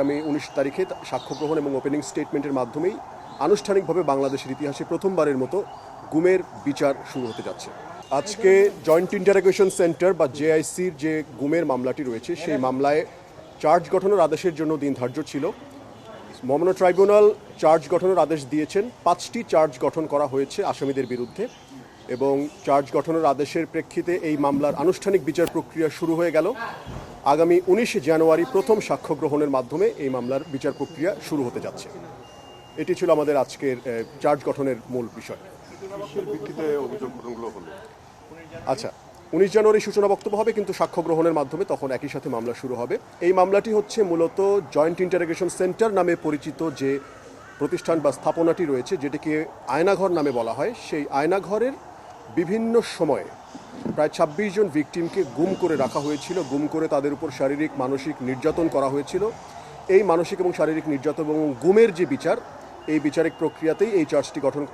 আগামী 19 তারিখে সাক্ষ্য গ্রহণ এবং ওপেনিং স্টেটমেন্টের মাধ্যমেই আনুষ্ঠানিকভাবে বাংলাদেশের ইতিহাসে প্রথমবারের মতো গুমের বিচার শুরু হতে যাচ্ছে। আজকে জয়েন্ট ইন্টারোগেশন সেন্টার বা জেআইসির যে গুমের মামলাটি রয়েছে সেই মামলায় চার্জ গঠনের আদেশের জন্য দিন ধার্য ছিল। মামলা ট্রাইব্যুনাল চার্জ গঠনের আদেশ দিয়েছেন। 5টি চার্জ গঠন করা হয়েছে আসামিদের বিরুদ্ধে এবং চার্জ গঠনের আদেশের প্রেক্ষিতে এই মামলার আনুষ্ঠানিক বিচার প্রক্রিয়া শুরু হয়ে গেল। আগামী 19 জানুয়ারি প্রথম সাক্ষ্য গ্রহণের মাধ্যমে এই মামলার বিচার প্রক্রিয়া শুরু হতে যাচ্ছে। এটি ছিল আমাদের আজকের চার্জ গঠনের মূল বিষয়। আচ্ছা, 19 জানুয়ারি সূচনা বক্তব্য হবে, কিন্তু সাক্ষ্য গ্রহণের মাধ্যমে তখন একই সাথে মামলা শুরু হবে। এই মামলাটি হচ্ছে মূলত জয়েন্ট ইন্টারোগেশন সেন্টার নামে পরিচিত যে প্রতিষ্ঠান বা স্থাপনাটি রয়েছে, যেটিকে আয়নাঘর নামে বলা হয়, সেই আয়নাঘরের বিভিন্ন সময়ে প্রায় 26 জন ভিকটিমকে গুম করে রাখা হয়েছিল। গুম করে তাদের উপর শারীরিক মানসিক নির্যাতন করা হয়েছিল। এই মানসিক এবং শারীরিক নির্যাতন এবং গুমের যে বিচার, এই বিচারিক প্রক্রিয়াতেই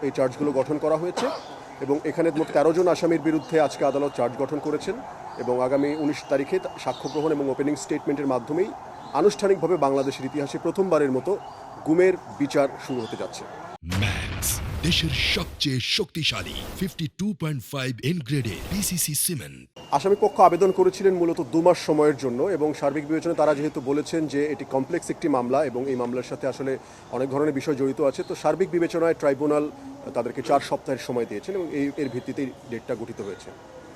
এই চার্জগুলো গঠন করা হয়েছে এবং এখানে মোট 13 জন আসামির বিরুদ্ধে আজকে আদালত চার্জ গঠন করেছেন এবং আগামী 19 তারিখে সাক্ষ্য গ্রহণ এবং ওপেনিং স্টেটমেন্টের মাধ্যমেই আনুষ্ঠানিকভাবে বাংলাদেশের ইতিহাসে প্রথমবারের মতো গুমের বিচার শুরু হতে যাচ্ছে। ম্যাক্স, দেশের সবচেয়ে শক্তিশালী 52.5 এন গ্রেডের পিসিসি সিমেন্ট। আসামি পক্ষ আবেদন করেছিলেন মূলত 2 মাস সময়ের জন্য এবং সার্বিক বিবেচনায় তারা যেহেতু বলেছেন যে এটি কমপ্লেক্স একটি মামলা এবং এই মামলার সাথে আসলে অনেক ধরনের বিষয় জড়িত আছে, তো সার্বিক বিবেচনায় ট্রাইব্যুনাল তাদেরকে 4 সপ্তাহের সময় দিয়েছেন এবং এর ভিত্তিতেই ডেটটা গঠিত হয়েছে।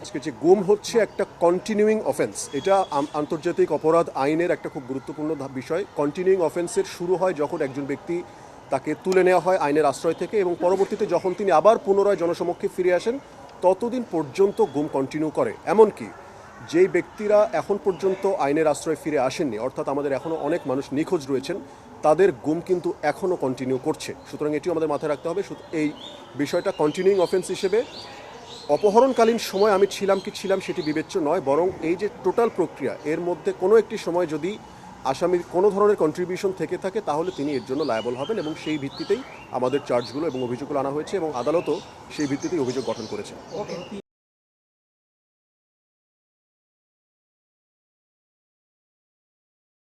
আজকে যে গুম হচ্ছে একটা কন্টিনিউইং অফেন্স, এটা আন্তর্জাতিক অপরাধ আইনের একটা খুব গুরুত্বপূর্ণ বিষয়। কন্টিনিউইং অফেন্সের শুরু হয় যখন একজন ব্যক্তি তাকে তুলে নেওয়া হয় আইনের আশ্রয় থেকে এবং পরবর্তীতে যখন তিনি আবার পুনরায় জনসমক্ষে ফিরে আসেন ততদিন পর্যন্ত গুম কন্টিনিউ করে। এমনকি যেই ব্যক্তিরা এখন পর্যন্ত আইনের আশ্রয় ফিরে আসেননি, অর্থাৎ আমাদের এখনও অনেক মানুষ নিখোঁজ রয়েছেন, তাদের গুম কিন্তু এখনও কন্টিনিউ করছে। সুতরাং এটিও আমাদের মাথায় রাখতে হবে। এই বিষয়টা কন্টিনিউইং অফেন্স হিসেবে অপহরণকালীন সময় আমি ছিলাম কি ছিলাম সেটি বিবেচ্য নয়, বরং এই যে টোটাল প্রক্রিয়া এর মধ্যে কোনো একটি সময় যদি আসামির কোনো ধরনের কন্ট্রিবিউশন থেকে থাকে তাহলে তিনি এর জন্য লায়াবল হবেন এবং সেই ভিত্তিতেই আমাদের চার্জগুলো এবং অভিযোগগুলো আনা হয়েছে এবং আদালতও সেই ভিত্তিতেই অভিযোগ গঠন করেছে।